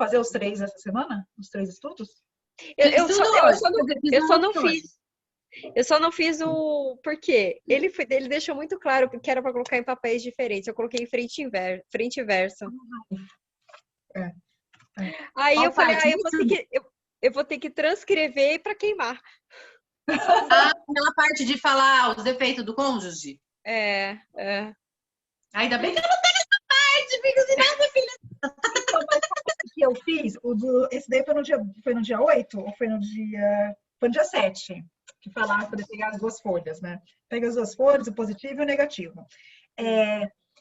fazer os 3 essa semana? Os 3 estudos? Eu só não fiz. Eu só não fiz o porquê. Ele deixou muito claro que era para colocar em papéis diferentes. Eu coloquei em frente e verso. É. Aí eu falei, eu vou ter que transcrever para queimar. Aquela parte de falar os defeitos do cônjuge. Ainda bem que eu não tenho essa parte, fica assim, nossa, filha. Então, mas o que eu fiz? Esse daí foi no dia 8 ou foi no dia 7? Que falava para pegar as 2 folhas, né? Pega as 2 folhas, o positivo e o negativo. O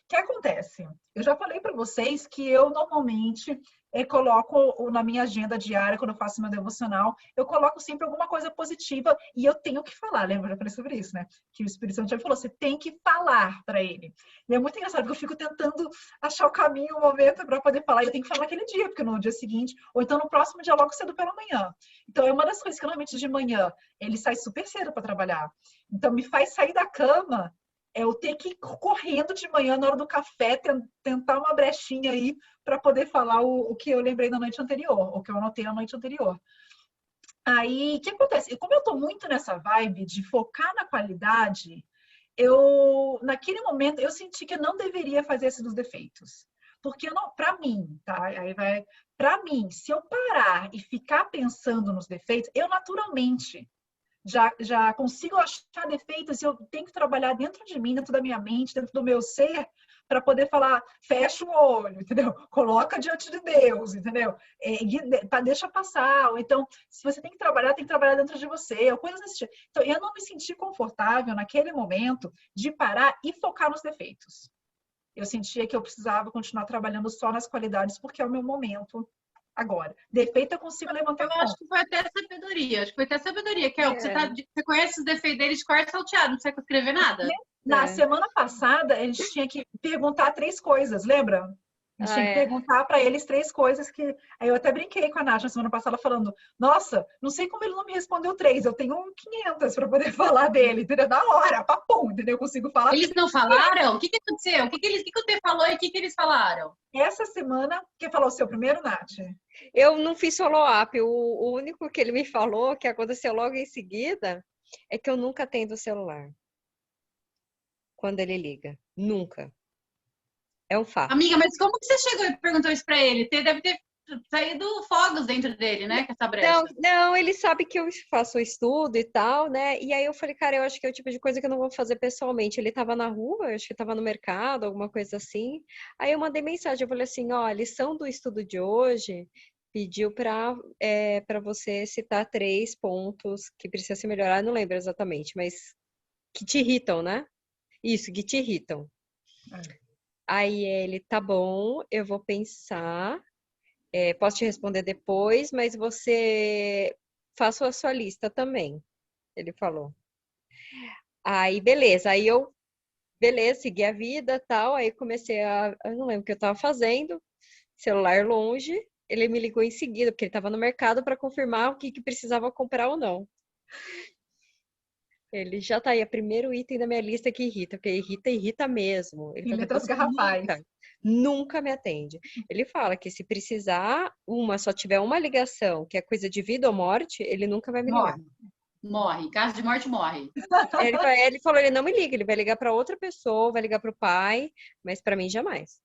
que acontece? Eu já falei para vocês que eu normalmente coloco na minha agenda diária, quando eu faço meu devocional, eu coloco sempre alguma coisa positiva e eu tenho que falar. Lembra? Eu já falei sobre isso, né? Que o Espírito Santo já falou, você tem que falar para ele. E é muito engraçado, porque eu fico tentando achar o caminho, o momento para poder falar. E eu tenho que falar naquele dia, porque no dia seguinte, ou então no próximo dia, logo cedo pela manhã. Então, é uma das coisas que normalmente de manhã ele sai super cedo para trabalhar. Então, me faz sair da cama eu ter que ir correndo de manhã na hora do café, tentar uma brechinha aí para poder falar o que eu lembrei na noite anterior, o que eu anotei na noite anterior. Aí, o que acontece? Como eu tô muito nessa vibe de focar na qualidade, naquele momento, eu senti que eu não deveria fazer esse dos defeitos. Porque para mim, tá? Aí vai, para mim, se eu parar e ficar pensando nos defeitos, eu naturalmente já consigo achar defeitos e eu tenho que trabalhar dentro de mim, dentro da minha mente, dentro do meu ser, para poder falar, fecha o olho, entendeu? Coloca diante de Deus, entendeu? Deixa passar. Ou então, se você tem que trabalhar dentro de você, ou coisas desse tipo. Então, eu não me senti confortável naquele momento de parar e focar nos defeitos. Eu sentia que eu precisava continuar trabalhando só nas qualidades, porque é o meu momento agora. Defeito eu consigo levantar. Eu acho que foi até sabedoria. Que você conhece os defeitos dele de cor salteado, não precisa escrever nada. Na semana passada, a gente tinha que perguntar 3 coisas, lembra? A gente tinha que perguntar para eles 3 coisas que... Aí eu até brinquei com a Nath na semana passada falando, nossa, não sei como ele não me respondeu 3, eu tenho 500 para poder falar dele, entendeu? Na hora, papum, entendeu? Eu consigo falar. Eles não falaram? O que aconteceu? O que o T falou e o que eles falaram? Essa semana, quer falar o seu primeiro, Nath? Eu não fiz follow-up. O único que ele me falou, que aconteceu logo em seguida, é que eu nunca atendo o celular quando ele liga. Nunca. É um fato. Amiga, mas como que você chegou e perguntou isso pra ele? Você deve ter saído fogos dentro dele, né? Com essa brecha. Não, ele sabe que eu faço o estudo e tal, né? E aí eu falei, cara, eu acho que é o tipo de coisa que eu não vou fazer pessoalmente. Ele tava na rua, eu acho que tava no mercado, alguma coisa assim. Aí eu mandei mensagem, eu falei assim, ó, a lição do estudo de hoje pediu para você citar 3 pontos que precisa se melhorar, eu não lembro exatamente, mas que te irritam, né? Isso, que te irritam. Aí ele, tá bom, eu vou pensar, posso te responder depois, mas você faça a sua lista também, ele falou. Aí, beleza, segui a vida, tal, aí comecei eu não lembro o que eu tava fazendo, celular longe, ele me ligou em seguida, porque ele tava no mercado para confirmar o que precisava comprar ou não. Ele já tá aí, é o primeiro item da minha lista que irrita, porque irrita mesmo. Ele em letras garrafais. Nunca me atende. Ele fala que se precisar, só tiver uma ligação, que é coisa de vida ou morte, ele nunca vai me ligar. Morre. Caso de morte, morre. Ele falou, ele não me liga, ele vai ligar para outra pessoa, vai ligar para o pai, mas para mim jamais.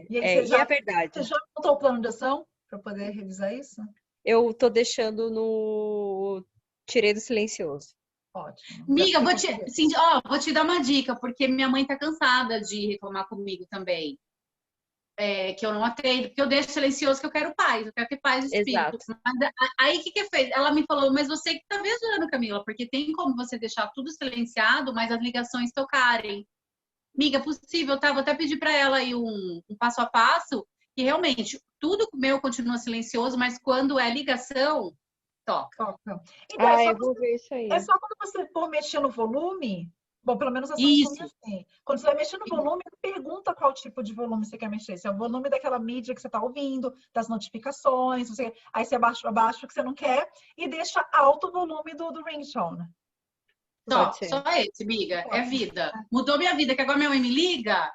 E é verdade. Você já montou o plano de ação para poder revisar isso? Eu tô deixando no... Tirei do silencioso. Ótimo. Amiga, vou te dar uma dica, porque minha mãe tá cansada de reclamar comigo também. Que eu não atendo, porque eu deixo silencioso que eu quero paz, eu quero ter paz de espírito. Mas, aí o que fez? Ela me falou, mas você que tá viajando, Camila, porque tem como você deixar tudo silenciado, mas as ligações tocarem. Amiga, possível, tá? Vou até pedir para ela aí um passo a passo, que realmente tudo meu continua silencioso, mas quando é ligação, toca. Então, eu vou ver isso aí. É só quando você for mexer no volume. Bom, pelo menos a Samsung é assim. Quando você vai mexer no volume, pergunta qual tipo de volume você quer mexer. Se é o volume daquela mídia que você está ouvindo, das notificações, aí você abaixa o que você não quer e deixa alto o volume do ringtone. Só esse, amiga. É vida. Mudou minha vida, que agora minha mãe me liga,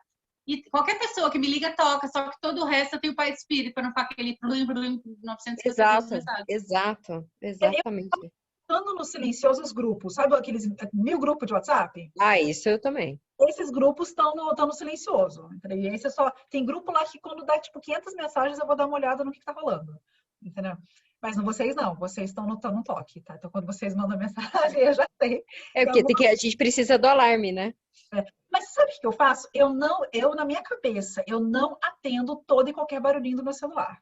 E qualquer pessoa que me liga toca, só que todo o resto eu tenho pai de espírito, para não ficar aquele 952 mensagens. Exatamente. Estando no silencioso os grupos, sabe aqueles 1000 grupos de WhatsApp? Isso eu também. Esses grupos estão no silencioso. Entendeu? E aí você só tem grupo lá que quando dá tipo 500 mensagens eu vou dar uma olhada no que tá rolando. Entendeu? Mas vocês não, vocês estão no toque, tá? Então quando vocês mandam mensagem eu já sei. Porque a gente precisa do alarme, né? Mas sabe o que eu faço? Eu na minha cabeça, eu não atendo todo e qualquer barulhinho do meu celular.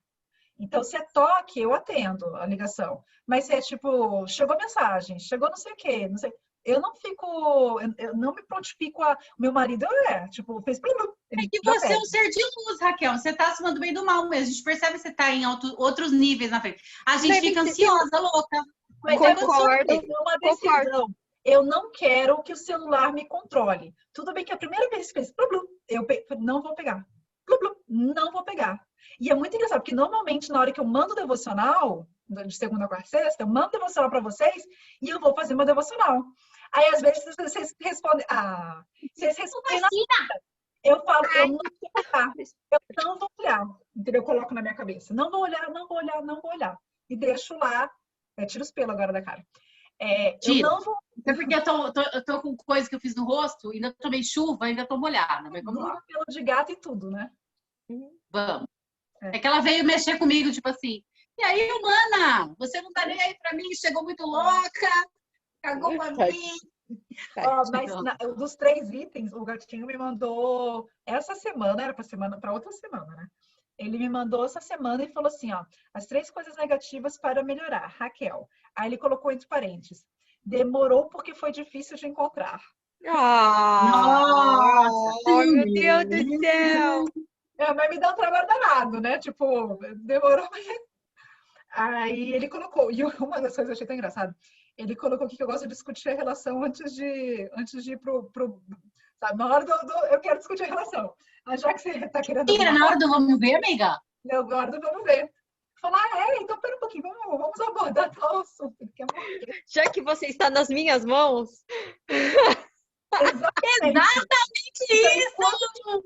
Então, se é toque, eu atendo a ligação. Mas se é tipo, chegou mensagem, chegou não sei o quê, não sei. Eu não fico, eu não me prontifico o meu marido tipo, fez É que você é um ser de luz, Raquel. Você tá acima do bem e do mal mesmo. A gente percebe que você tá em outros níveis na frente. A gente fica ansiosa, louca. Mas concordo, é uma decisão. Eu não quero que o celular me controle. Tudo bem que a primeira vez que fez, eu não vou pegar. Não vou pegar. E é muito engraçado, porque normalmente na hora que eu mando devocional, de segunda, quarta, sexta, eu mando devocional para vocês e eu vou fazer meu devocional. Aí às vezes vocês respondem, vocês respondem na hora. Eu falo, eu não vou pegar. Eu não vou olhar. Entendeu? Eu coloco na minha cabeça. Não vou olhar, não vou olhar, não vou olhar. E deixo lá. Tiro os pelos agora da cara. Eu não vou. É porque eu tô com coisa que eu fiz no rosto, ainda tomei chuva, ainda tô molhada. Mas vamos lá. Pelo de gato e tudo, né? Vamos. É que ela veio mexer comigo, tipo assim, e aí, humana, você não tá nem aí pra mim, chegou muito louca, cagou pra mim. Mas dos 3 itens, o gatinho me mandou essa semana, era para outra semana, né? Ele me mandou essa semana e falou assim, ó, as 3 coisas negativas para melhorar, Raquel. Aí ele colocou entre parênteses, demorou porque foi difícil de encontrar. Nossa, meu Deus do céu! Mas me dá um trabalho danado, né? Tipo, demorou. Aí ele colocou, e uma das coisas que eu achei tão engraçado, ele colocou aqui que eu gosto de discutir a relação antes de ir pro sabe, na hora eu quero discutir a relação. Mas já que você tá querendo... Na hora do vamos ver, amiga? Na hora do vamos ver. Falar, então pera um pouquinho, vamos abordar tal assunto. Já que você está nas minhas mãos... Exatamente isso!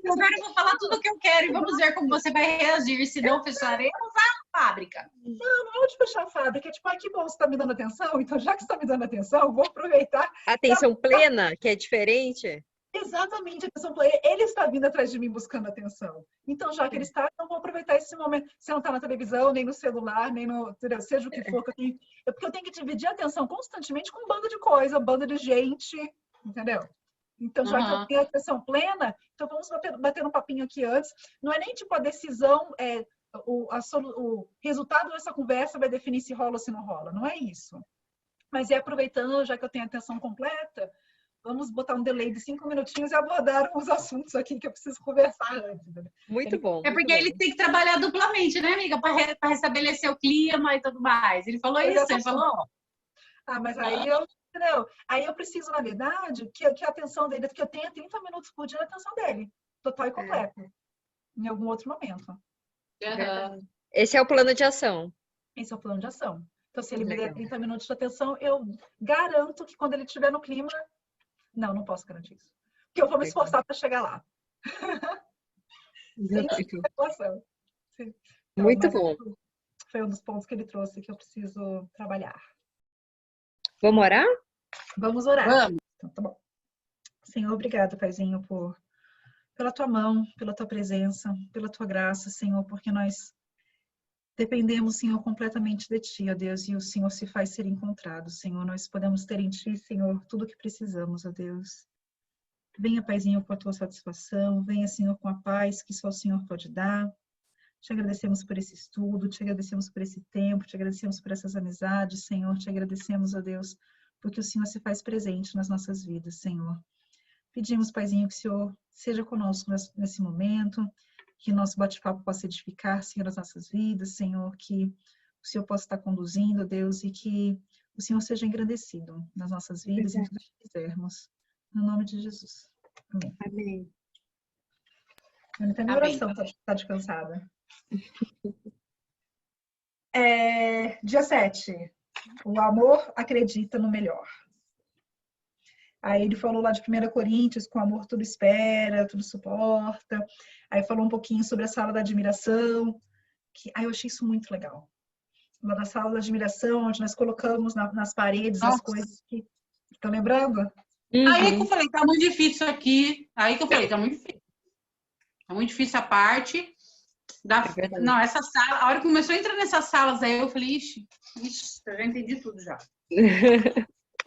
Eu vou falar tudo o que eu quero e vamos ver como você vai reagir, se não fecharemos a fábrica. Não é de fechar a fábrica, é tipo, que bom, você está me dando atenção, então já que você está me dando atenção, vou aproveitar. Atenção plena, que é diferente. Exatamente, atenção plena. Ele está vindo atrás de mim buscando atenção. Então, já que ele está, eu vou aproveitar esse momento. Você não está na televisão, nem no celular, nem no... Seja o que for, porque eu tenho que dividir a atenção constantemente com um bando de coisa, um bando de gente, entendeu? Então, já que eu tenho atenção plena, então vamos bater um papinho aqui antes. Não é nem tipo a decisão, o resultado dessa conversa vai definir se rola ou se não rola. Não é isso. Mas aproveitando, já que eu tenho a atenção completa, vamos botar um delay de 5 minutinhos e abordar os assuntos aqui que eu preciso conversar antes. Muito bom. É porque ele tem que trabalhar duplamente, né, amiga? Para restabelecer o clima e tudo mais. Ele falou isso, ele falou. Mas aí eu... Entendeu? Aí eu preciso, na verdade, que a atenção dele, que eu tenha 30 minutos por dia na atenção dele, total e completa, em algum outro momento. Esse é o plano de ação. Esse é o plano de ação. Então, se ele me der 30 minutos de atenção, eu garanto que quando ele estiver no clima... Não posso garantir isso. Porque eu vou me esforçar para chegar lá. Muito bom. Foi um dos pontos que ele trouxe que eu preciso trabalhar. Vamos orar? Vamos orar. Vamos. Então, tá bom. Senhor, obrigado, Paizinho, pela tua mão, pela tua presença, pela tua graça, Senhor, porque nós dependemos, Senhor, completamente de ti, ó Deus, e o Senhor se faz ser encontrado, Senhor. Nós podemos ter em ti, Senhor, tudo o que precisamos, ó Deus. Venha, Paizinho, com a tua satisfação, venha, Senhor, com a paz que só o Senhor pode dar. Te agradecemos por esse estudo, te agradecemos por esse tempo, te agradecemos por essas amizades, Senhor. Te agradecemos, ó Deus, porque o Senhor se faz presente nas nossas vidas, Senhor. Pedimos, Paizinho, que o Senhor seja conosco nesse momento, que nosso bate-papo possa edificar, Senhor, as nossas vidas, Senhor, que o Senhor possa estar conduzindo, Deus, e que o Senhor seja engrandecido nas nossas vidas e em tudo que fizermos. No nome de Jesus. Amém. Amém. Até minha oração está descansada. Dia 7. O amor acredita no melhor. Aí ele falou lá de 1 Coríntios, com amor tudo espera, tudo suporta. Aí falou um pouquinho sobre a sala da admiração, aí eu achei isso muito legal. Lá na sala da admiração, onde nós colocamos nas paredes as coisas que... Estão lembrando? Aí que eu falei, tá muito difícil isso aqui. Aí que eu falei, tá muito difícil. Tá muito difícil a parte. Não, essa sala, a hora que começou a entrar nessas salas aí, eu falei, ixi, eu já entendi tudo já.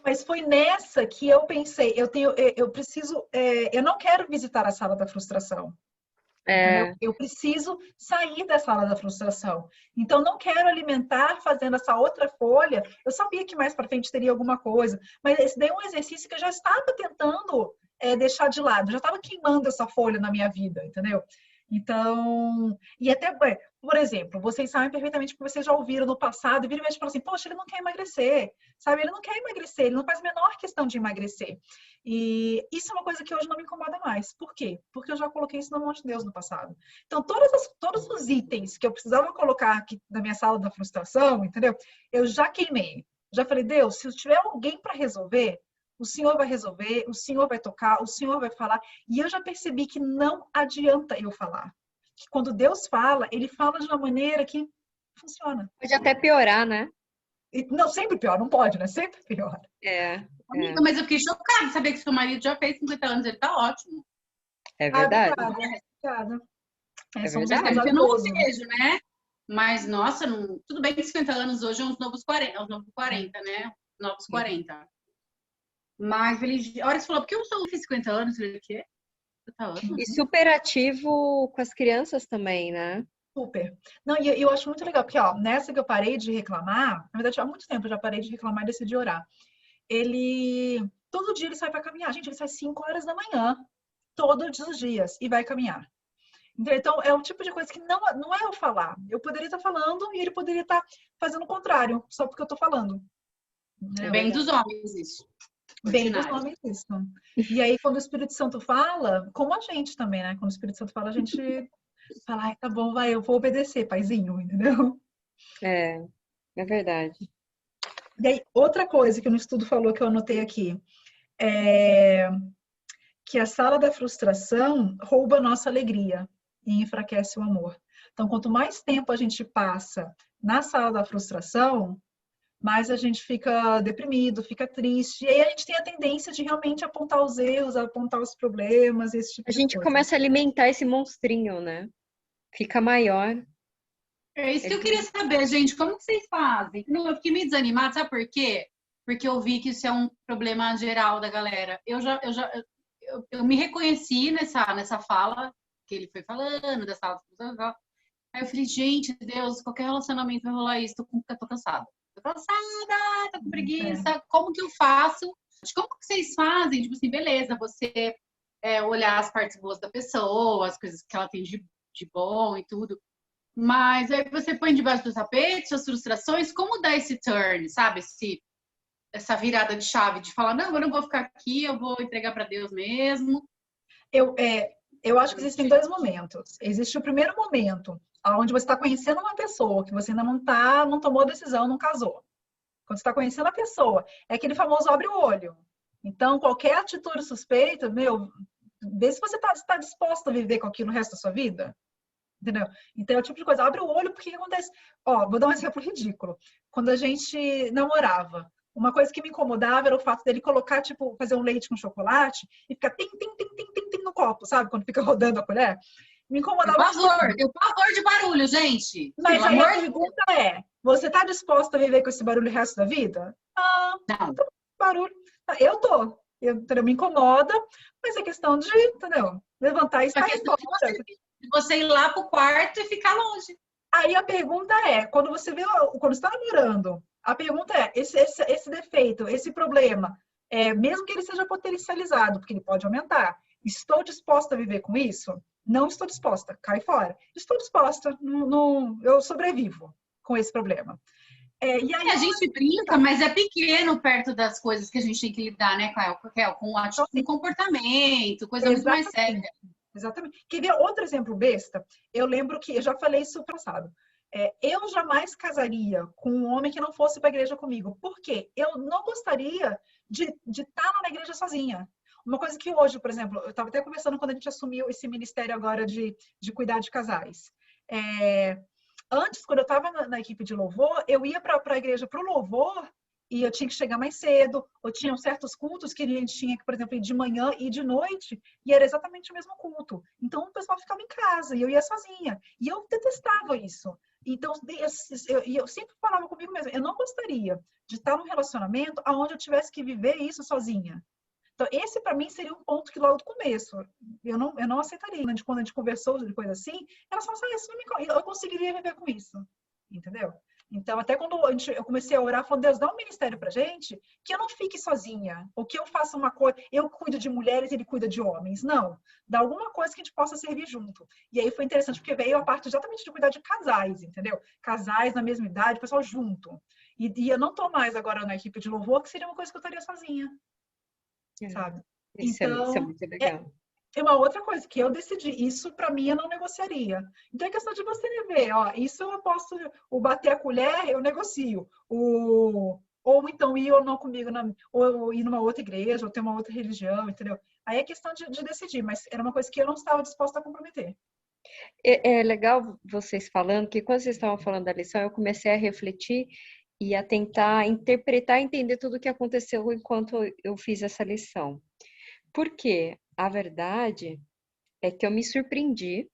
Mas foi nessa que eu pensei, eu preciso, eu não quero visitar a sala da frustração. Eu preciso sair da sala da frustração. Então, não quero alimentar fazendo essa outra folha. Eu sabia que mais para frente teria alguma coisa, mas esse daí é um exercício que eu já estava tentando deixar de lado. Eu já estava queimando essa folha na minha vida, entendeu? Então, e até, por exemplo, vocês sabem perfeitamente que vocês já ouviram no passado, e viram e falam assim, poxa, ele não quer emagrecer, sabe? Ele não quer emagrecer, ele não faz a menor questão de emagrecer. E isso é uma coisa que hoje não me incomoda mais. Por quê? Porque eu já coloquei isso na mão de Deus no passado. Então, todos os itens que eu precisava colocar aqui na minha sala da frustração, entendeu? Eu já queimei. Já falei, Deus, se tiver alguém para resolver, o Senhor vai resolver, o Senhor vai tocar, o Senhor vai falar. E eu já percebi que não adianta eu falar. Que quando Deus fala, Ele fala de uma maneira que funciona. Pode até piorar, né? Não, sempre pior, não pode, né? Sempre pior. Amiga, mas eu fiquei chocada de saber que seu marido já fez 50 anos, ele tá ótimo. É verdade. Obrigada. Eu não vejo, né? Mas, nossa, tudo bem que 50 anos hoje é uns novos 40, né? Novos 40. Mas a hora que você falou, porque eu só fiz 50 anos, eu falei, o quê? 50 anos? E super ativo com as crianças também, né? Super. Não, e eu acho muito legal, porque, ó, nessa que eu parei de reclamar, na verdade, há muito tempo eu já parei de reclamar e decidi orar. Todo dia ele sai para caminhar. Gente, ele sai 5 horas da manhã, todos os dias, e vai caminhar. Então, é o tipo de coisa que não é eu falar. Eu poderia estar falando e ele poderia estar fazendo o contrário, só porque eu estou falando. É bem dos homens isso. Bem dos homens isso. E aí, quando o Espírito Santo fala, como a gente também, né? Quando o Espírito Santo fala, a gente fala, ai, tá bom, vai, eu vou obedecer, paizinho, entendeu? É verdade. E aí, outra coisa que no estudo falou, que eu anotei aqui, é que a sala da frustração rouba a nossa alegria e enfraquece o amor. Então, quanto mais tempo a gente passa na sala da frustração, mais a gente fica deprimido, fica triste. E aí a gente tem a tendência de realmente apontar os erros, apontar os problemas, esse tipo de coisa. A gente começa a alimentar esse monstrinho, né? Fica maior. É isso que eu queria saber, gente. Como que vocês fazem? Não, eu fiquei meio desanimada, sabe por quê? Porque eu vi que isso é um problema geral da galera. Eu me reconheci nessa fala que ele foi falando, dessa fala. Aí eu falei, gente, Deus, qualquer relacionamento vai rolar isso, eu tô cansada. Tô cansada, tô com preguiça. Como que eu faço? Como que vocês fazem? Tipo assim, beleza, você olhar as partes boas da pessoa, as coisas que ela tem de bom e tudo. Mas aí você põe debaixo do tapete suas frustrações. Como dar esse turn, sabe? Essa virada de chave de falar, não, eu não vou ficar aqui, eu vou entregar para Deus mesmo. Eu acho que existem 2 momentos. Existe o primeiro momento, onde você está conhecendo uma pessoa, que você ainda não tomou decisão, não casou. Quando você está conhecendo a pessoa, é aquele famoso abre o olho. Então, qualquer atitude suspeita, vê se você está disposto a viver com aquilo no resto da sua vida. Entendeu? Então, é o tipo de coisa, abre o olho, porque o que acontece? Ó, vou dar um exemplo ridículo. Quando a gente namorava, uma coisa que me incomodava era o fato dele colocar, tipo, fazer um leite com chocolate e ficar tim no copo, sabe? Quando fica rodando a colher. Me incomodava. Eu pavor de barulho, gente. Mas aí a pergunta é, você tá disposta a viver com esse barulho o resto da vida? Não. Barulho. Eu tô. Entendeu? Me incomoda, mas é questão de, entendeu? Levantar e sair fora. Você ir lá pro quarto e ficar longe. Aí a pergunta é, quando você está namorando, a pergunta é, esse defeito, esse problema, mesmo que ele seja potencializado, porque ele pode aumentar, estou disposta a viver com isso? Não estou disposta, cai fora. Estou disposta, eu sobrevivo com esse problema. E aí, a gente brinca, mas é pequeno perto das coisas que a gente tem que lidar, né, Cléo? Com comportamento, coisa muito mais séria. Exatamente. Quer ver outro exemplo besta? Eu lembro que, eu já falei isso no passado, Eu jamais casaria com um homem que não fosse para a igreja comigo. Por quê? Eu não gostaria de estar na igreja sozinha. Uma coisa que hoje, por exemplo, eu estava até conversando quando a gente assumiu esse ministério agora de cuidar de casais. Antes, quando eu estava na equipe de louvor, eu ia para a igreja para o louvor e eu tinha que chegar mais cedo, ou tinham certos cultos que a gente tinha que, por exemplo, ir de manhã e de noite, e era exatamente o mesmo culto. Então, o pessoal ficava em casa e eu ia sozinha. E eu detestava isso. Então, eu sempre falava comigo mesma, eu não gostaria de estar num relacionamento onde eu tivesse que viver isso sozinha. Então, esse para mim seria um ponto que logo do começo eu não aceitaria. Quando a gente conversou de coisa assim, ela falou assim, eu conseguiria viver com isso, entendeu? Então, até quando eu comecei a orar, falando, Deus, dá um ministério pra gente, que eu não fique sozinha, ou que eu faça uma coisa, eu cuido de mulheres, ele cuida de homens. Não, dá alguma coisa que a gente possa servir junto. E aí foi interessante, porque veio a parte exatamente de cuidar de casais, entendeu? Casais na mesma idade, o pessoal junto. E eu não tô mais agora na equipe de louvor, que seria uma coisa que eu estaria sozinha, sabe? Isso é Então, muito legal. é uma outra coisa que eu decidi, isso para mim eu não negociaria. Então é questão de você ver, ó, isso eu posso, o bater a colher eu negocio, ou então ir ou não comigo, ou ir numa outra igreja, ou ter uma outra religião, entendeu? Aí é questão de decidir, mas era uma coisa que eu não estava disposta a comprometer. É legal vocês falando, que quando vocês estavam falando da lição, eu comecei a refletir e a tentar interpretar e entender tudo o que aconteceu enquanto eu fiz essa lição. Porque a verdade é que eu me surpreendi,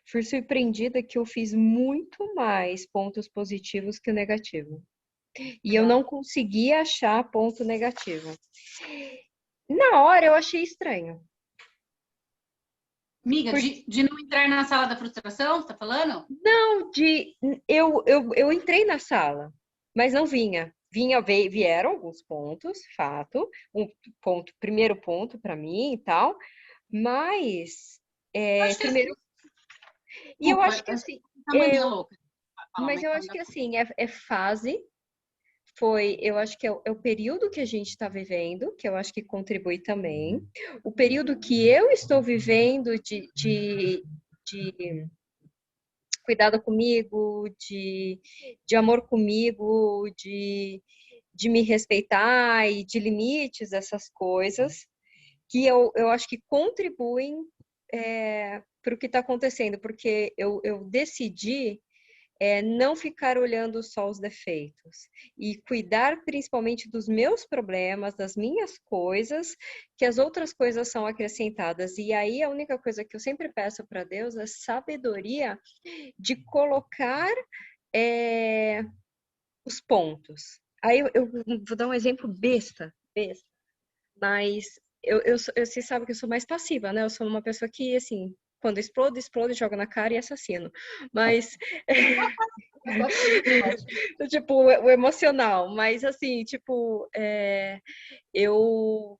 fui surpreendida que eu fiz muito mais pontos positivos que o negativo. E eu não conseguia achar ponto negativo. Na hora eu achei estranho. Amiga, de não entrar na sala da frustração, você tá falando? Não, eu entrei na sala, mas não vinha. Vieram alguns pontos, fato. Primeiro ponto para mim e tal, mas primeiro. E eu acho que assim, Louca. mas eu acho que assim, é fase. Eu acho que é o período que a gente está vivendo, que eu acho que contribui também. O período que eu estou vivendo de cuidado comigo, de amor comigo, de me respeitar e de limites, essas coisas, que eu acho que contribuem para o que está acontecendo, porque eu decidi não ficar olhando só os defeitos e cuidar principalmente dos meus problemas, das minhas coisas, que as outras coisas são acrescentadas. E aí a única coisa que eu sempre peço para Deus é sabedoria de colocar os pontos. Aí eu vou dar um exemplo besta, mas você sabe que eu sou mais passiva, né? Eu sou uma pessoa que, assim, quando explode, joga na cara e assassino. Mas tipo, o emocional, mas assim, tipo, eu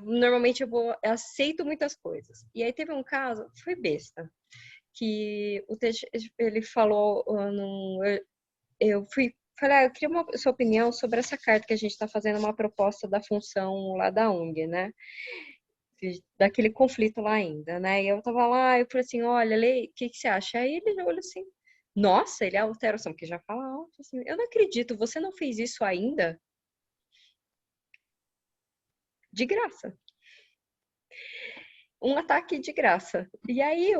normalmente eu aceito muitas coisas. E aí teve um caso, foi besta, que ele falou, eu falei, eu queria sua opinião sobre essa carta que a gente está fazendo uma proposta da função lá da ONG, né? Daquele conflito lá ainda, né? E eu tava lá, eu falei assim, olha, Lei, o que você acha? Aí ele olhou assim, nossa, ele é alteração, porque já fala alto, assim, eu não acredito, você não fez isso ainda? De graça. Um ataque de graça. E aí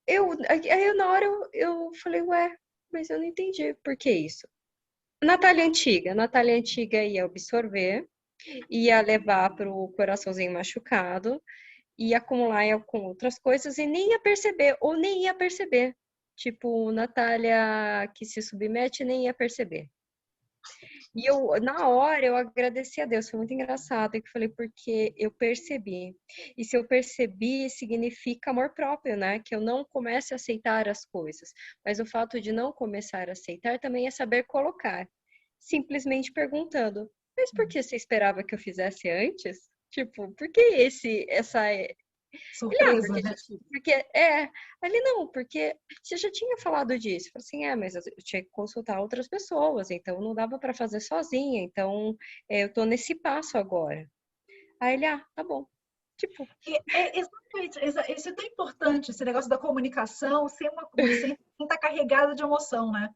aí na hora eu falei, ué, mas eu não entendi por que isso. Natália Antiga ia absorver, ia levar para o coraçãozinho machucado, ia acumular com outras coisas e nem ia perceber, ou nem ia perceber. Tipo, Natália que se submete nem ia perceber. E na hora, eu agradeci a Deus, foi muito engraçado, que eu falei, porque eu percebi. E se eu percebi, significa amor próprio, né? Que eu não comece a aceitar as coisas. Mas o fato de não começar a aceitar também é saber colocar. Simplesmente perguntando, mas por que você esperava que eu fizesse antes? Tipo, por que essa Surpresa, né? Ali não, porque você já tinha falado disso. Eu falei assim, mas eu tinha que consultar outras pessoas, então não dava para fazer sozinha, então eu tô nesse passo agora. Aí ele, tá bom. Tipo, Exatamente, isso é tão importante, esse negócio da comunicação sem estar carregada de emoção, né?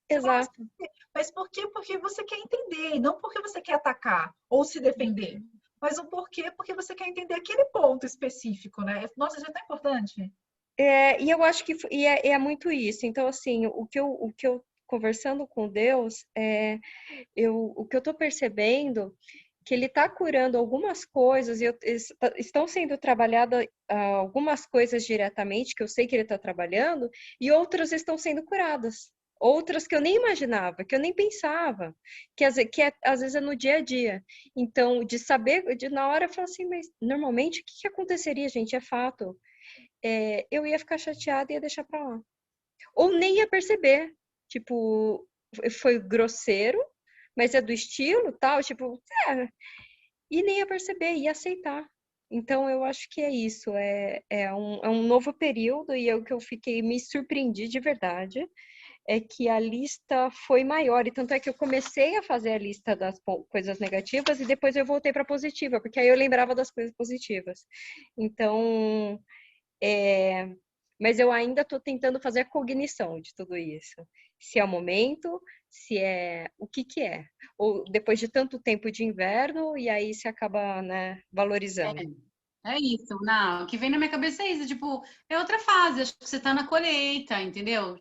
Você fala, exato. mas por quê? Porque você quer entender, e não porque você quer atacar ou se defender. Mas o porquê, porque você quer entender aquele ponto específico, né? Nossa, isso é tão importante. E eu acho que é muito isso. Então, assim, o que eu conversando com Deus, o que eu estou percebendo que ele está curando algumas coisas e estão sendo trabalhadas algumas coisas diretamente, que eu sei que ele está trabalhando, e outras estão sendo curadas. Outras que eu nem imaginava, que eu nem pensava, às vezes é no dia a dia. Então, de saber, na hora eu falo assim, mas normalmente o que aconteceria, gente? É fato. Eu ia ficar chateada e ia deixar pra lá. Ou nem ia perceber. Tipo, foi grosseiro, mas é do estilo, tal, tipo, e nem ia perceber, ia aceitar. Então, eu acho que é isso, é um novo período e o que eu me surpreendi de verdade, é que a lista foi maior, e tanto é que eu comecei a fazer a lista das coisas negativas e depois eu voltei para positiva, porque aí eu lembrava das coisas positivas. Então, mas eu ainda estou tentando fazer a cognição de tudo isso. Se é o momento, se é o que é. Ou depois de tanto tempo de inverno, e aí se acaba, né, valorizando. É isso, não. O que vem na minha cabeça é isso, tipo, é outra fase, acho que você tá na colheita, entendeu?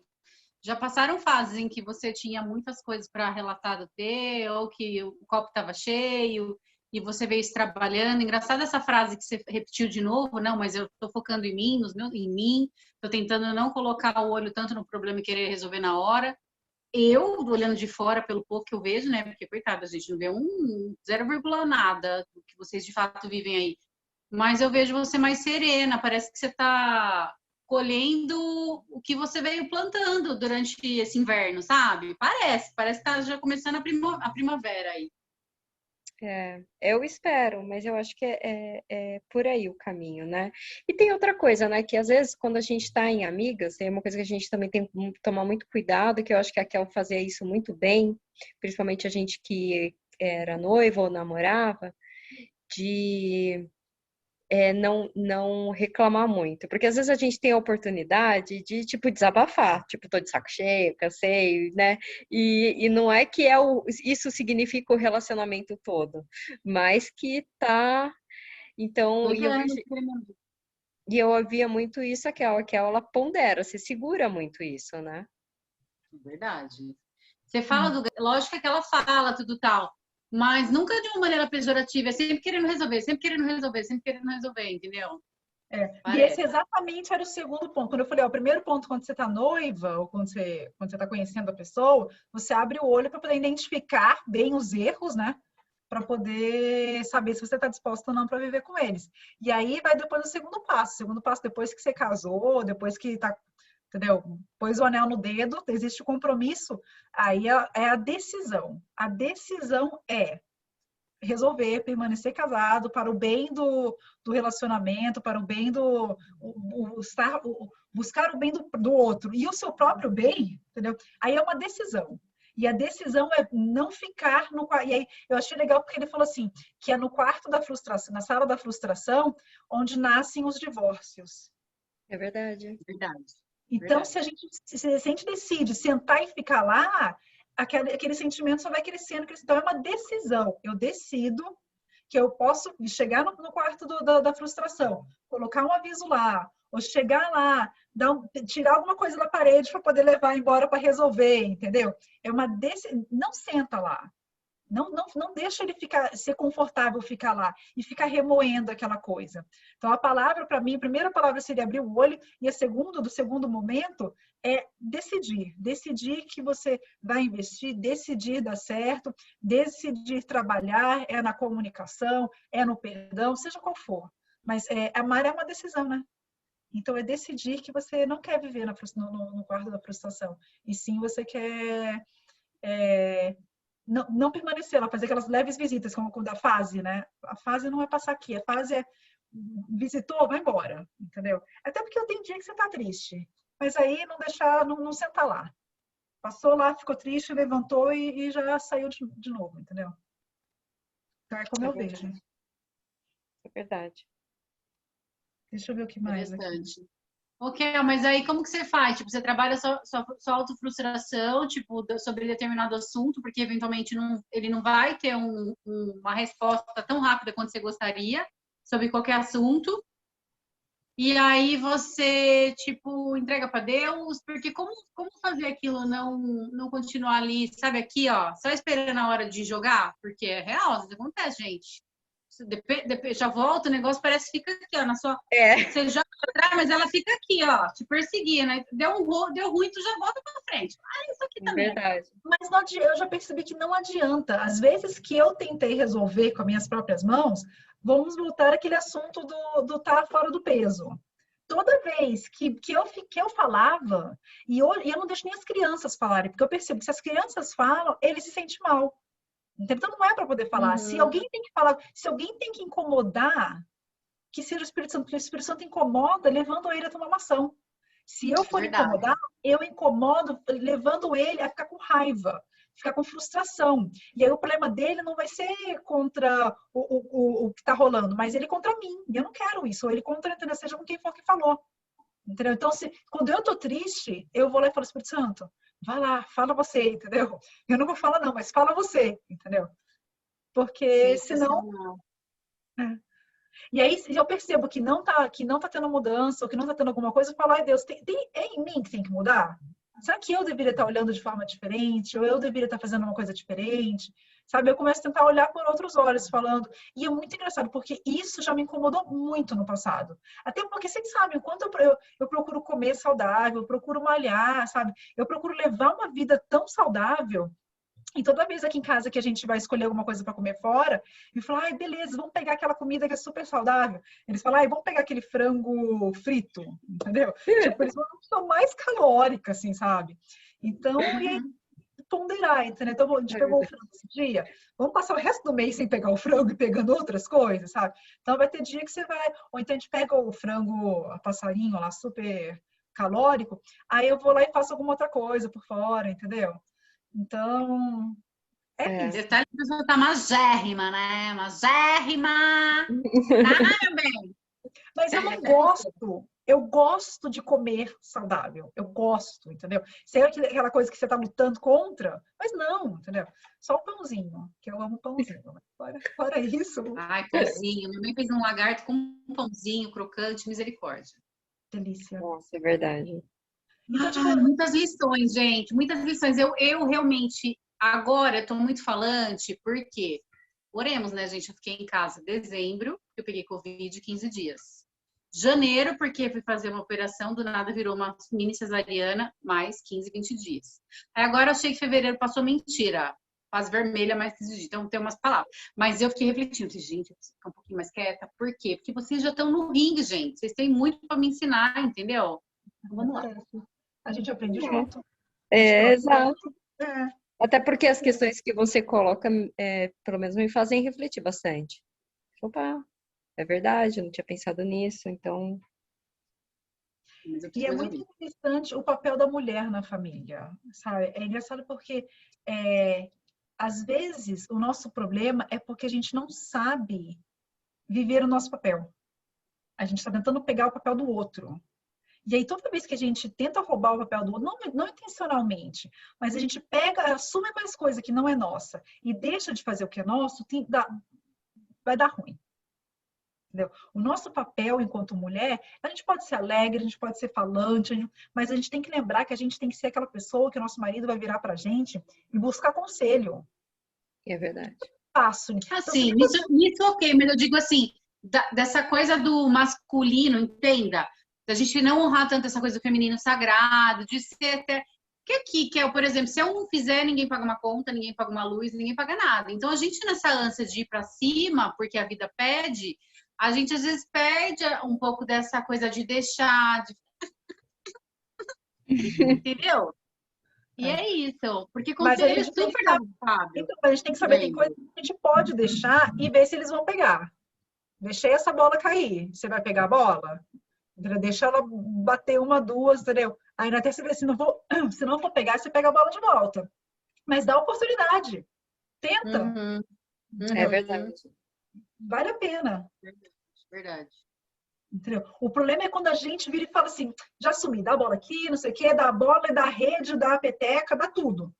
Já passaram fases em que você tinha muitas coisas para relatar do teu, ou que o copo estava cheio, e você veio se trabalhando. Engraçada essa frase que você repetiu de novo, não, mas eu estou focando em mim, em mim, estou tentando não colocar o olho tanto no problema e querer resolver na hora. Eu, olhando de fora, pelo pouco que eu vejo, né? Porque, coitada, a gente não vê 0, nada do que vocês de fato vivem aí. Mas eu vejo você mais serena, parece que você está colhendo o que você veio plantando durante esse inverno, sabe? Parece que está já começando a primavera aí. Eu espero, mas eu acho que é por aí o caminho, né? E tem outra coisa, né? Que às vezes, quando a gente está em amigas, tem uma coisa que a gente também tem que tomar muito cuidado, que eu acho que a Kel fazia isso muito bem, principalmente a gente que era noiva ou namorava, de não reclamar muito. Porque às vezes a gente tem a oportunidade de, tipo, desabafar. Tipo, tô de saco cheio, cansei, né? E não é que isso significa o relacionamento todo, mas que tá. Então, eu ouvia muito isso, a Kel, ela pondera, se segura muito isso, né? Verdade. Você fala lógico que ela fala tudo tal, mas nunca de uma maneira pejorativa, é sempre querendo resolver, sempre querendo resolver, sempre querendo resolver, entendeu? E esse exatamente era o segundo ponto. Quando eu falei, ó, o primeiro ponto, quando você está noiva, ou quando você está conhecendo a pessoa, você abre o olho para poder identificar bem os erros, né? Para poder saber se você está disposta ou não para viver com eles. E aí vai depois o segundo passo. O segundo passo, depois que você casou, depois que está, entendeu? Pôs o anel no dedo, existe o compromisso, aí é a decisão. A decisão é resolver permanecer casado para o bem do relacionamento, para o bem buscar o bem do outro e o seu próprio bem, entendeu? Aí é uma decisão. E a decisão é não ficar no quarto. E aí eu achei legal porque ele falou assim, que é no quarto da frustração, na sala da frustração, onde nascem os divórcios. É verdade. Verdade. Então, se a gente decide sentar e ficar lá, aquele sentimento só vai crescendo, crescendo. Então, é uma decisão. Eu decido que eu posso chegar no quarto da frustração, colocar um aviso lá, ou chegar lá, tirar alguma coisa da parede para poder levar embora para resolver, entendeu? É uma decisão. Não senta lá. Não deixa ele ser confortável ficar lá e ficar remoendo aquela coisa. Então, a palavra, para mim, a primeira palavra seria abrir o olho, e a segunda, do segundo momento, é decidir. Decidir que você vai investir, decidir dar certo, decidir trabalhar, é na comunicação, é no perdão, seja qual for. Mas amar é uma decisão, né? Então, é decidir que você não quer viver no quarto da frustração, e sim você quer não permanecer lá, fazer aquelas leves visitas, como da fase, né? A fase não é passar aqui, a fase é visitou, vai embora, entendeu? Até porque eu tenho dia que você tá triste, mas aí não deixar, não sentar lá. Passou lá, ficou triste, levantou e já saiu de novo, entendeu? Então é como É eu vejo. verdade. É verdade. Deixa eu ver o que mais aqui. Interessante. Ok, mas aí como que você faz? Tipo, você trabalha sua autofrustração, tipo, sobre determinado assunto, porque eventualmente ele não vai ter uma resposta tão rápida quanto você gostaria sobre qualquer assunto. E aí você, tipo, entrega para Deus, porque como fazer aquilo não continuar ali, sabe, aqui, ó, só esperando a hora de jogar? Porque é real, às vezes acontece, gente. Já volta, o negócio parece que fica aqui, ó, na sua... Você joga pra trás, mas ela fica aqui, ó, te perseguindo, né? Deu ruim, tu já volta pra frente. Ah, isso aqui também. Verdade. Mas não adianta, eu já percebi que não adianta. Às vezes que eu tentei resolver com as minhas próprias mãos, vamos voltar àquele assunto do tá fora do peso. Toda vez que eu falava, e eu não deixo nem as crianças falarem, porque eu percebo que se as crianças falam, eles se sentem mal. Então não é para poder falar. Se alguém tem que falar, se alguém tem que incomodar, que seja o Espírito Santo, porque o Espírito Santo incomoda levando ele a tomar uma ação. Se eu for incomodar, eu incomodo levando ele a ficar com raiva, ficar com frustração. E aí o problema dele não vai ser contra o que está rolando, mas ele contra mim. E eu não quero isso. Ou ele contra, entendeu? Seja com quem for que falou. Entendeu? Então, quando eu tô triste, eu vou lá e falo, Espírito Santo, vai lá, fala você, entendeu? Eu não vou falar não, mas fala você, entendeu? Porque senão... E aí, se eu percebo que não tá tendo mudança, ou que não tá tendo alguma coisa, eu falo, ai Deus, é em mim que tem que mudar? Será que eu deveria estar olhando de forma diferente? Ou eu deveria estar fazendo uma coisa diferente? Sabe, eu começo a tentar olhar por outros olhos, falando. E é muito engraçado, porque isso já me incomodou muito no passado. Até porque vocês sabem, enquanto eu procuro comer saudável, eu procuro malhar, sabe? Eu procuro levar uma vida tão saudável. E toda vez aqui em casa que a gente vai escolher alguma coisa para comer fora, e fala, ai, beleza, vamos pegar aquela comida que é super saudável. Eles falam, ai, vamos pegar aquele frango frito, entendeu? Tipo, eles vão opção mais calórica, assim, sabe? Então, e aí, ponderar, entendeu? Então, a gente pegou o frango esse dia, vamos passar o resto do mês sem pegar o frango e pegando outras coisas, sabe? Então, vai ter dia que você vai, ou então a gente pega o frango a passarinho lá, super calórico, aí eu vou lá e faço alguma outra coisa por fora, entendeu? Então, isso. Detalhe que a pessoa tá magérrima, né? Magérrima! Ah, meu bem! Mas eu não gosto. Eu gosto de comer saudável. Eu gosto, entendeu? Sei aquela coisa que você tá lutando contra, mas não, entendeu? Só o pãozinho, que eu amo pãozinho. Fora isso. Ai, pãozinho. Minha mãe fez um lagarto com um pãozinho crocante, misericórdia. Delícia. Nossa, é verdade. Então, tipo, muitas lições, gente. Muitas lições. Eu realmente, agora, eu tô muito falante, porque, oremos, né, gente? Eu fiquei em casa dezembro, eu peguei Covid 15 dias. Janeiro, porque fui fazer uma operação, do nada virou uma mini cesariana, mais 15, 20 dias. Aí agora eu achei que fevereiro passou mentira. Fase vermelha, mais 15 dias. Então tem umas palavras. Mas eu fiquei refletindo, gente, eu preciso ficar um pouquinho mais quieta. Por quê? Porque vocês já estão no ringue, gente. Vocês têm muito para me ensinar, entendeu? Então, vamos lá. A gente aprende junto. Exato. Até porque as questões que você coloca, pelo menos me fazem refletir bastante. Opa, é verdade, eu não tinha pensado nisso, então... E é muito interessante o papel da mulher na família, sabe? É engraçado porque, às vezes, o nosso problema é porque a gente não sabe viver o nosso papel. A gente está tentando pegar o papel do outro. E aí, toda vez que a gente tenta roubar o papel do outro, não intencionalmente, mas a gente pega, assume mais coisa que não é nossa e deixa de fazer o que é nosso, vai dar ruim. Entendeu? O nosso papel enquanto mulher, a gente pode ser alegre, a gente pode ser falante, mas a gente tem que lembrar que a gente tem que ser aquela pessoa que o nosso marido vai virar pra gente e buscar conselho. É verdade. Assim, isso ok, mas eu digo assim, dessa coisa do masculino, entenda? Da gente não honrar tanto essa coisa do feminino sagrado, de ser até... Que é, por exemplo, se eu não fizer, ninguém paga uma conta, ninguém paga uma luz, ninguém paga nada. Então, a gente nessa ânsia de ir pra cima, porque a vida pede, a gente às vezes perde um pouco dessa coisa de deixar, entendeu? E é isso, porque conselho é super fácil. Então, a gente tem que saber, tem coisa que a gente pode deixar e ver se eles vão pegar. Deixei essa bola cair, você vai pegar a bola? Deixa ela bater uma, duas, entendeu? Aí até você vê, se não for pegar, você pega a bola de volta. Mas dá oportunidade. Tenta. É verdade. Vale a pena. Verdade. Entendeu? O problema é quando a gente vira e fala assim, já assumi, dá a bola aqui, não sei o quê, dá a bola, dá a rede, dá a peteca, dá tudo.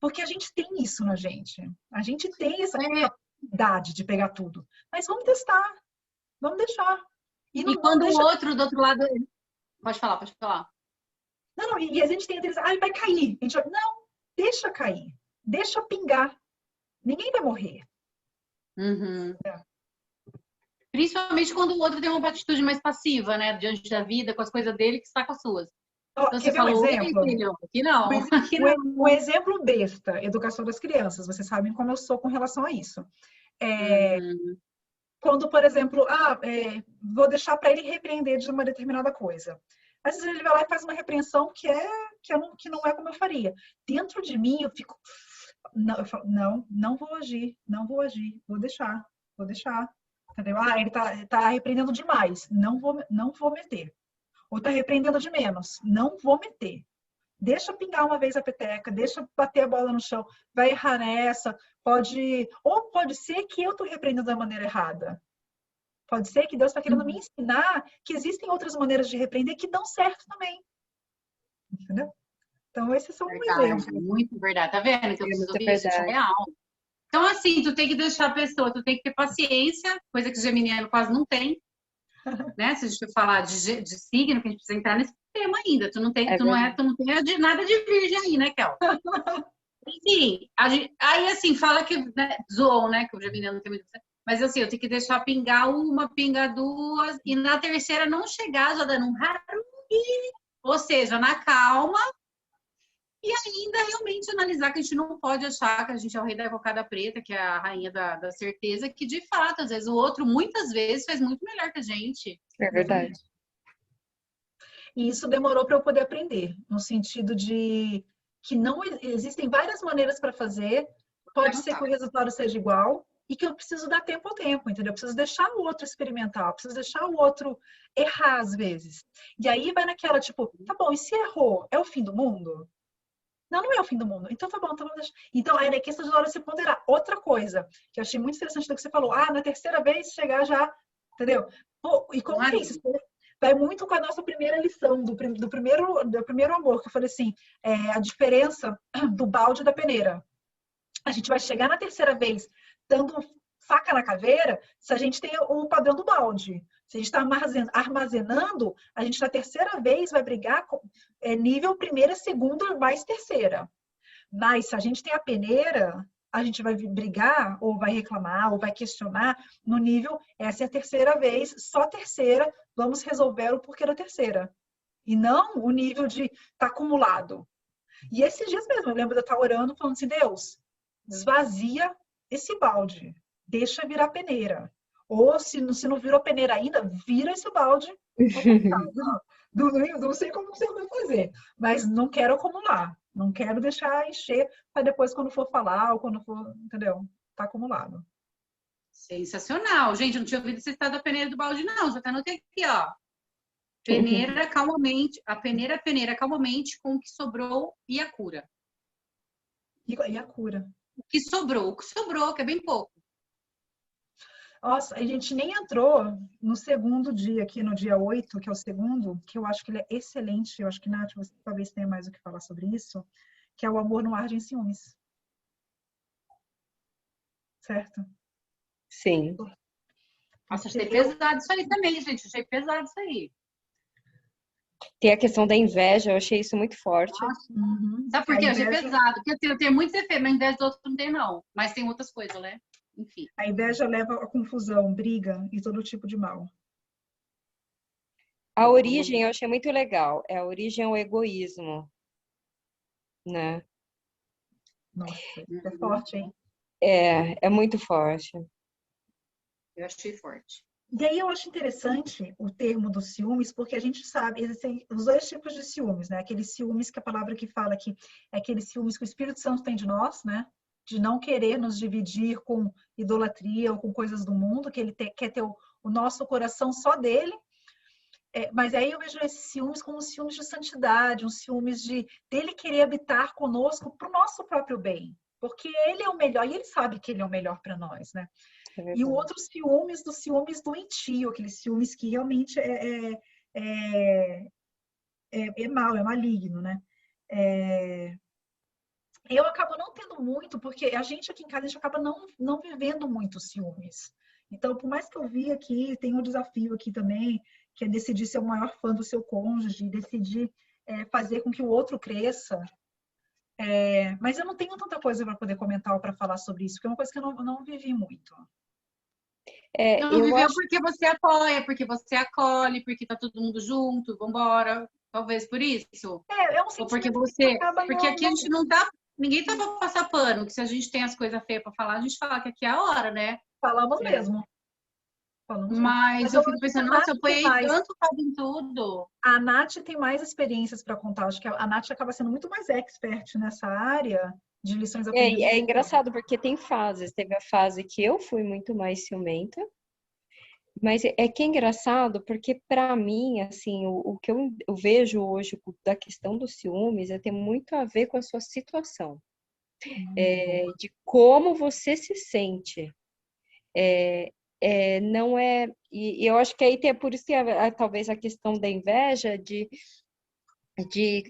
Porque a gente tem isso na gente. A gente tem essa capacidade de pegar tudo. Mas vamos testar, vamos deixar. E quando o outro do outro lado... Pode falar, pode falar. Não, e a gente tem a tendência, vai cair. A gente vai... Não, deixa cair. Deixa pingar. Ninguém vai morrer. Uhum. Principalmente quando o outro tem uma atitude mais passiva, né? Diante da vida, com as coisas dele, que está com as suas. Então, você falou, exemplo? Aqui não. Um exemplo besta, educação das crianças. Vocês sabem como eu sou com relação a isso. Quando, por exemplo, vou deixar para ele repreender de uma determinada coisa. Às vezes ele vai lá e faz uma repreensão que não é como eu faria. Dentro de mim, eu fico... Não, eu falo, não vou agir, vou deixar. Entendeu? Ele tá repreendendo demais, não vou meter. Ou tá repreendendo de menos, não vou meter. Deixa pingar uma vez a peteca, deixa bater a bola no chão, vai errar nessa, ou pode ser que eu tô repreendendo da maneira errada. Pode ser que Deus está querendo me ensinar que existem outras maneiras de repreender que dão certo também. Entendeu? Então, esses são um exemplo. Muito verdade. Tá vendo? Que eu preciso ouvir isso, é real. Então, assim, tu tem que deixar a pessoa, tu tem que ter paciência, coisa que o geminiano quase não tem. Né? Se a gente for falar de signo, que a gente precisa entrar nesse tema ainda. Tu não tem nada de virgem aí, né, Kel? Enfim, aí assim, fala que zoou, né? Que o geminiano não tem muito... Mas assim, eu tenho que deixar pingar uma, pingar duas, e na terceira não chegar já dando um harumi, ou seja, na calma, e ainda realmente analisar que a gente não pode achar que a gente é o rei da cocada preta, que é a rainha da certeza, que de fato, às vezes o outro, muitas vezes, faz muito melhor que a gente. É verdade. E isso demorou para eu poder aprender, no sentido de que não existem várias maneiras para fazer, pode ser que o resultado seja igual, e que eu preciso dar tempo ao tempo, entendeu? Eu preciso deixar o outro experimentar, eu preciso deixar o outro errar às vezes. E aí vai naquela, tipo, tá bom, e se errou, é o fim do mundo? Não é o fim do mundo. Então tá bom, então vamos deixar. Então, aí é questão de hora você ponderar. Outra coisa que eu achei muito interessante do que você falou, na terceira vez chegar já, entendeu? E como que é isso? Vai muito com a nossa primeira lição, do primeiro amor, que eu falei assim, a diferença do balde e da peneira. A gente vai chegar na terceira vez dando faca na caveira se a gente tem o padrão do balde. Se a gente está armazenando, a gente na terceira vez vai brigar com nível primeira, segunda, mais terceira. Mas se a gente tem a peneira, a gente vai brigar, ou vai reclamar, ou vai questionar no nível, essa é a terceira vez, só terceira, vamos resolver o porquê da terceira. E não o nível de tá acumulado. E esses dias mesmo, eu lembro de eu estar orando, falando assim, Deus, esvazia esse balde, deixa virar peneira. Ou se não virou peneira ainda, vira esse balde. Não sei como você vai fazer, mas não quero acumular. Não quero deixar encher para depois, quando for falar, ou quando for, entendeu? Tá acumulado. Sensacional. Gente, eu não tinha ouvido esse estado da peneira do balde, não. Já até anotei aqui, ó. Peneira calmamente. A peneira calmamente com o que sobrou e a cura. E a cura. O que sobrou, que é bem pouco. Nossa, a gente nem entrou no segundo dia, aqui no dia 8, que é o segundo, que eu acho que ele é excelente. Eu acho que, Nath, você talvez tenha mais o que falar sobre isso, que é o amor não arde em ciúmes. Certo? Sim. Nossa, achei pesado isso aí também, gente. Achei pesado isso aí. Tem a questão da inveja, eu achei isso muito forte. Sabe por quê? Eu achei pesado. Porque eu tenho muitos efeitos, mas inveja dos outros não tem, não. Mas tem outras coisas, né? Enfim. A inveja leva a confusão, briga e todo tipo de mal. A origem eu achei muito legal. A origem é o egoísmo, né? Nossa, é forte, hein? É muito forte. Eu achei forte. E aí eu acho interessante o termo dos ciúmes, porque a gente sabe, existem os dois tipos de ciúmes, né? Aqueles ciúmes que a palavra que fala aqui é aqueles ciúmes que o Espírito Santo tem de nós, né? De não querer nos dividir com idolatria ou com coisas do mundo, que ele quer ter o nosso coração só dele. Mas aí eu vejo esses ciúmes como ciúmes de santidade, uns ciúmes dele querer habitar conosco para o nosso próprio bem. Porque ele é o melhor, e ele sabe que ele é o melhor para nós, né? E o outro ciúmes dos ciúmes doentio, aqueles ciúmes que realmente é mal, é maligno, né? Eu acabo não tendo muito, porque a gente aqui em casa, a gente acaba não vivendo muito ciúmes. Então, por mais que eu vi aqui, tem um desafio aqui também, que é decidir ser o maior fã do seu cônjuge, decidir fazer com que o outro cresça. Mas eu não tenho tanta coisa para poder comentar ou para falar sobre isso, porque é uma coisa que eu não vivi muito. Não viveu porque você apoia, porque você acolhe, porque tá todo mundo junto, vambora. Talvez por isso. É um Ou porque sentimento você. que acaba Porque aqui a gente não dá. Ninguém tá pra passar pano, que se a gente tem as coisas feias pra falar, a gente fala que aqui é a hora, né? Falamos mesmo. Mas eu fico pensando, nossa, eu apoiei tanto em tudo. A Nath tem mais experiências para contar. Acho que a Nath acaba sendo muito mais expert nessa área de lições aprendidas. É engraçado, porque tem fases. Teve a fase que eu fui muito mais ciumenta. Mas é que é engraçado, porque para mim, assim, o que eu vejo hoje da questão dos ciúmes tem muito a ver com a sua situação. De como você se sente. Não é... E eu acho que aí tem por isso que talvez a questão da inveja de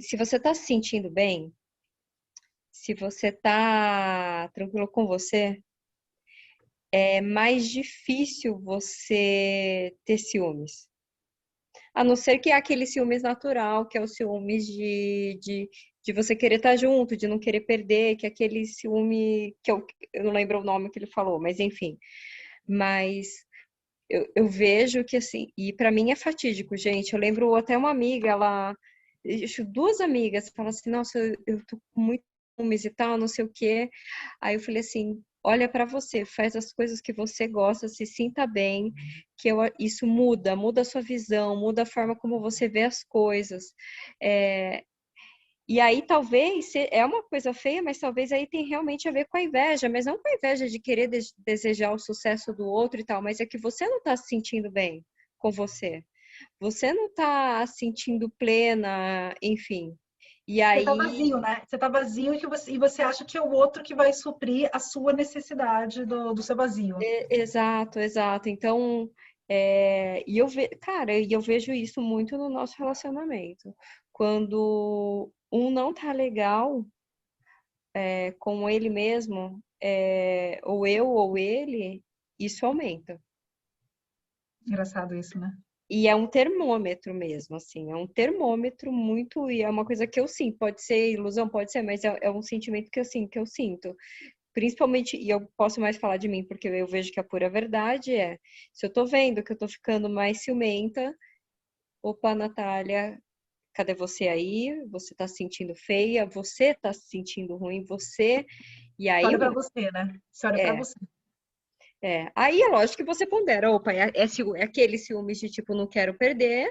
se você está se sentindo bem, se você está tranquilo com você, é mais difícil você ter ciúmes. A não ser que é aquele ciúmes natural, que é o ciúmes de você querer estar junto, de não querer perder, que é aquele ciúme que eu não lembro o nome que ele falou, mas enfim. Mas eu vejo que assim, e para mim é fatídico, gente. Eu lembro até uma amiga, duas amigas, falam assim, nossa, eu tô com muito ciúmes e tal, não sei o quê. Aí eu falei assim, olha para você, faz as coisas que você gosta, se sinta bem, que isso muda a sua visão, muda a forma como você vê as coisas. E aí talvez, é uma coisa feia, mas talvez aí tem realmente a ver com a inveja, mas não com a inveja de querer desejar o sucesso do outro e tal, mas é que você não está se sentindo bem com você. Você não está se sentindo plena, enfim. E aí... Você tá vazio, né? Você tá vazio e você acha que é o outro que vai suprir a sua necessidade do seu vazio. Exato. Então, cara, eu vejo isso muito no nosso relacionamento. Quando um não tá legal com ele mesmo, ou eu ou ele, isso aumenta. Engraçado isso, né? E é um termômetro mesmo, assim, é um termômetro muito, e é uma coisa que eu sinto, pode ser ilusão, pode ser, mas é um sentimento que eu sinto. Principalmente, e eu posso mais falar de mim, porque eu vejo que a pura verdade se eu tô vendo que eu tô ficando mais ciumenta, opa, Natália, cadê você aí? Você tá se sentindo feia, você tá se sentindo ruim, e aí... Olha pra você, né? Você olha pra você. Aí é lógico que você pondera, opa, é aquele ciúmes de tipo, não quero perder,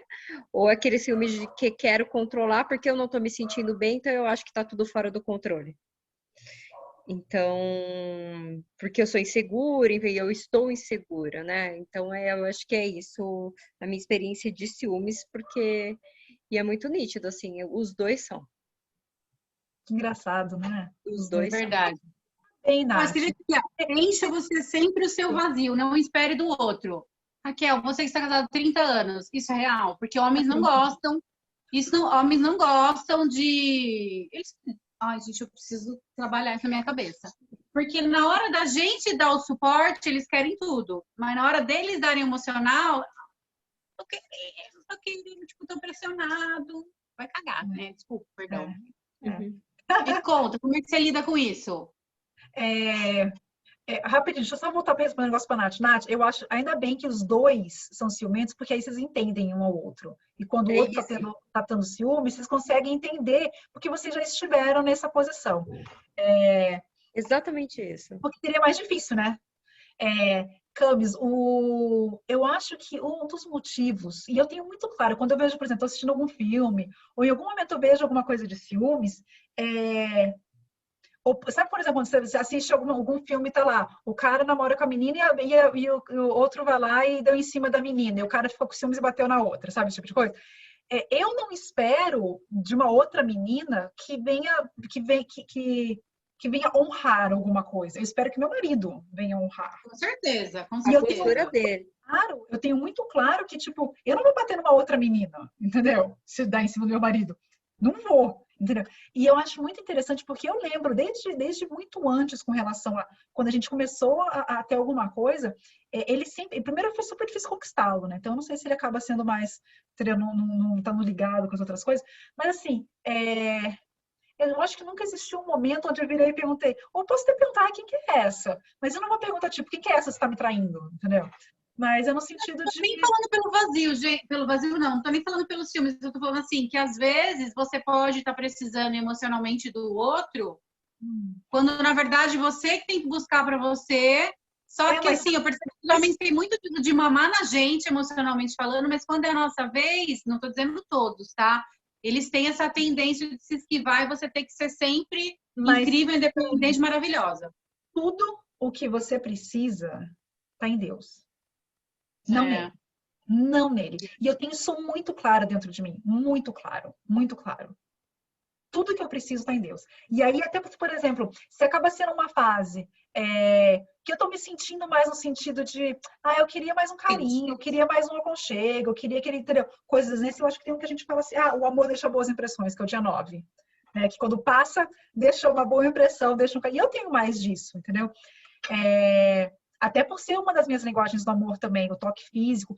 ou aquele ciúmes de que quero controlar porque eu não tô me sentindo bem, então eu acho que tá tudo fora do controle. Então, porque eu sou insegura, e eu estou insegura, né? Então, eu acho que é isso, a minha experiência de ciúmes, porque... E é muito nítido, assim, os dois são. Que engraçado, né? Os dois verdade. são. Bem, Nath. Encha você sempre o seu vazio, não espere do outro. Raquel, você que está casada há 30 anos, isso é real? Porque homens não gostam, homens não gostam de... Ai, gente, eu preciso trabalhar isso na minha cabeça. Porque na hora da gente dar o suporte, eles querem tudo. Mas na hora deles darem emocional, tô querendo, tipo, tô pressionado. Vai cagar, né? Desculpa, perdão. Me conta, como é que você lida com isso? Rapidinho, deixa eu só voltar para esse negócio para a Nath. Nath, eu acho, ainda bem que os dois são ciumentos, porque aí vocês entendem um ao outro. E quando o outro tá tendo ciúme, vocês conseguem entender, porque vocês já estiveram nessa posição. Exatamente isso. Porque seria mais difícil, né? Camis, eu acho que um dos motivos, e eu tenho muito claro, quando eu vejo, por exemplo, estou assistindo algum filme, ou em algum momento eu vejo alguma coisa de ciúmes, sabe, por exemplo, quando você assiste algum filme e tá lá, o cara namora com a menina e o outro vai lá e deu em cima da menina, e o cara ficou com ciúmes e bateu na outra, sabe, esse tipo de coisa? Eu não espero de uma outra menina que que venha honrar alguma coisa. Eu espero que meu marido venha honrar. Com certeza, com A certeza. postura dele. Claro, eu tenho muito claro que, tipo, eu não vou bater numa outra menina, entendeu? Se dar em cima do meu marido. Não vou, entendeu? E eu acho muito interessante porque eu lembro desde muito antes com relação a quando a gente começou a ter alguma coisa, ele sempre, primeiro foi super difícil conquistá-lo, né? Então eu não sei se ele acaba sendo mais, entendeu? Não tá no ligado com as outras coisas, mas assim, eu acho que nunca existiu um momento onde eu virei e perguntei, ou posso até perguntar quem que é essa? Mas eu não vou perguntar, tipo, quem que é essa que está me traindo, entendeu? Mas é no sentido de... Nem falando pelo vazio, gente, pelo vazio não tô nem falando pelos filmes, eu tô falando assim, que às vezes você pode estar precisando emocionalmente do outro, quando na verdade você que tem que buscar para você, só que assim, eu percebo que os homens têm muito de mamar na gente, emocionalmente falando, mas quando é a nossa vez, não tô dizendo todos, tá? Eles têm essa tendência de se esquivar e você tem que ser sempre incrível, independente, maravilhosa. Tudo o que você precisa está em Deus. Não nele. Não nele. E eu tenho isso muito claro dentro de mim. Muito claro. Muito claro. Tudo que eu preciso está em Deus. E aí, até, por exemplo, se acaba sendo uma fase que eu estou me sentindo mais no sentido de eu queria mais um carinho, eu queria mais um aconchego, eu queria que ele, entendeu? Coisas nesse, eu acho que tem um que a gente fala assim, o amor deixa boas impressões, que é o dia 9. Né? Que quando passa, deixa uma boa impressão, deixa um carinho. E eu tenho mais disso, entendeu? Até por ser uma das minhas linguagens do amor também, o toque físico,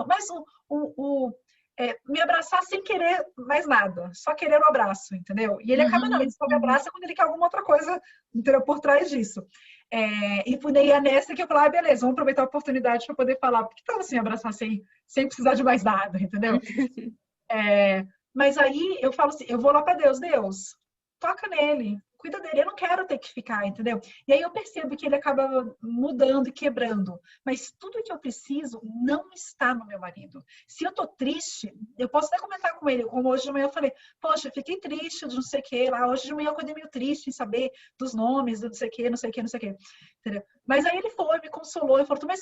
mas me abraçar sem querer mais nada, só querer o abraço, entendeu? E ele acaba não, ele só me abraça quando ele quer alguma outra coisa, entendeu? Por trás disso. E por aí é nessa que eu falo, beleza, vamos aproveitar a oportunidade para poder falar, porque tal assim abraçar sem precisar de mais nada, entendeu? Mas aí eu falo assim, eu vou lá para Deus, toca nele, cuida dele, eu não quero ter que ficar, entendeu? E aí eu percebo que ele acaba mudando e quebrando, mas tudo que eu preciso não está no meu marido. Se eu tô triste, eu posso até comentar com ele, como hoje de manhã eu falei, poxa, fiquei triste de não sei o que lá, hoje de manhã eu acordei meio triste em saber dos nomes, do não sei o que, não sei o que, não sei o que, entendeu? Mas aí ele foi, me consolou, e falou, mas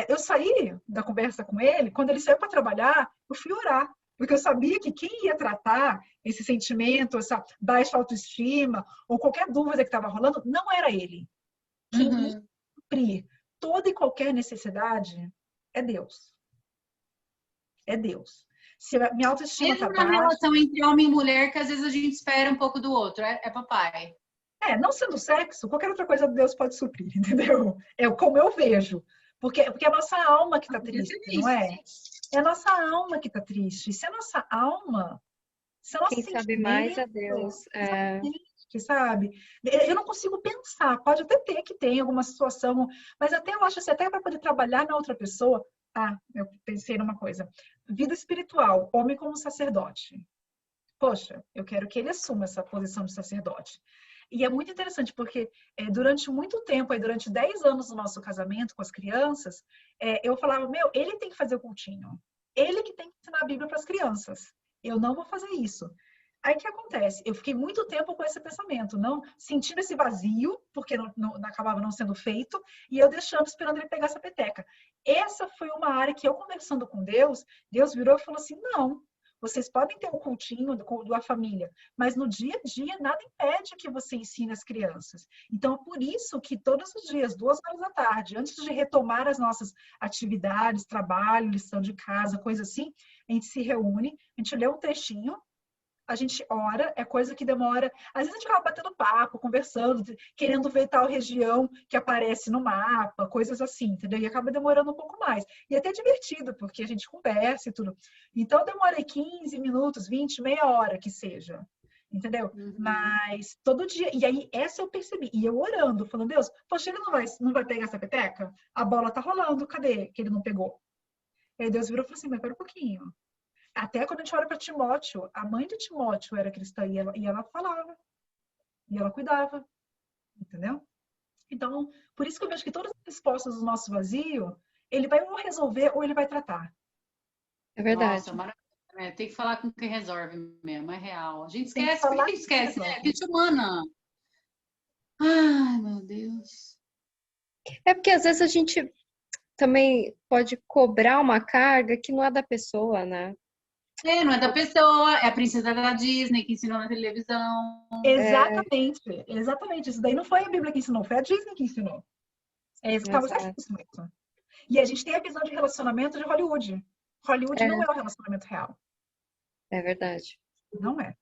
eu saí da conversa com ele, quando ele saiu para trabalhar, eu fui orar. Porque eu sabia que quem ia tratar esse sentimento, essa baixa autoestima, ou qualquer dúvida que estava rolando, não era ele. Quem ia suprir toda e qualquer necessidade é Deus. É Deus. Se a minha autoestima está baixa... na relação entre homem e mulher, que às vezes a gente espera um pouco do outro, é papai. Não sendo sexo, qualquer outra coisa Deus pode suprir, entendeu? É como eu vejo. Porque é a nossa alma que está triste, não é? É a nossa alma que está triste. Se a nossa alma... Quem sabe mais é Deus. Sabe? Eu não consigo pensar. Pode até ter que tem alguma situação, mas até eu acho assim, até para poder trabalhar na outra pessoa... eu pensei numa coisa. Vida espiritual, homem como sacerdote. Poxa, eu quero que ele assuma essa posição de sacerdote. E é muito interessante, porque durante muito tempo, durante 10 anos do nosso casamento com as crianças, eu falava, ele tem que fazer o cultinho. Ele que tem que ensinar a Bíblia para as crianças. Eu não vou fazer isso. Aí o que acontece? Eu fiquei muito tempo com esse pensamento, não sentindo esse vazio, porque acabava não sendo feito, e eu deixando, esperando ele pegar essa peteca. Essa foi uma área que eu, conversando com Deus, Deus virou e falou assim, não, vocês podem ter um cultinho da família, mas no dia a dia nada impede que você ensine as crianças. Então, é por isso que todos os dias, 2 horas da tarde, antes de retomar as nossas atividades, trabalho, lição de casa, coisa assim, a gente se reúne, a gente lê um trechinho, a gente ora, é coisa que demora... Às vezes a gente acaba batendo papo, conversando, querendo ver tal região que aparece no mapa, coisas assim, entendeu? E acaba demorando um pouco mais. E é até divertido, porque a gente conversa e tudo. Então, demora 15 minutos, 20, meia hora que seja. Entendeu? Mas todo dia... E aí, essa eu percebi. E eu orando, falando, Deus, poxa, ele não vai pegar essa peteca? A bola tá rolando, cadê que ele não pegou? E aí Deus virou e falou assim, mas pera um pouquinho. Até quando a gente olha para Timóteo, a mãe de Timóteo era cristã e ela falava, e ela cuidava, entendeu? Então, por isso que eu vejo que todas as respostas do nosso vazio, ele vai ou resolver ou ele vai tratar. É verdade. Nossa, maravilha. Tem que falar com quem resolve mesmo, é real. A gente esquece, por que a gente esquece? Né? A gente é humana. Ai, meu Deus. É porque às vezes a gente também pode cobrar uma carga que não é da pessoa, né? Não é da pessoa, é a princesa da Disney que ensinou na televisão. Exatamente, exatamente. Isso daí não foi a Bíblia que ensinou, foi a Disney que ensinou. É isso que estava certíssimo. E a gente tem a visão de relacionamento de Hollywood. Hollywood não é o relacionamento real. É verdade. Não é.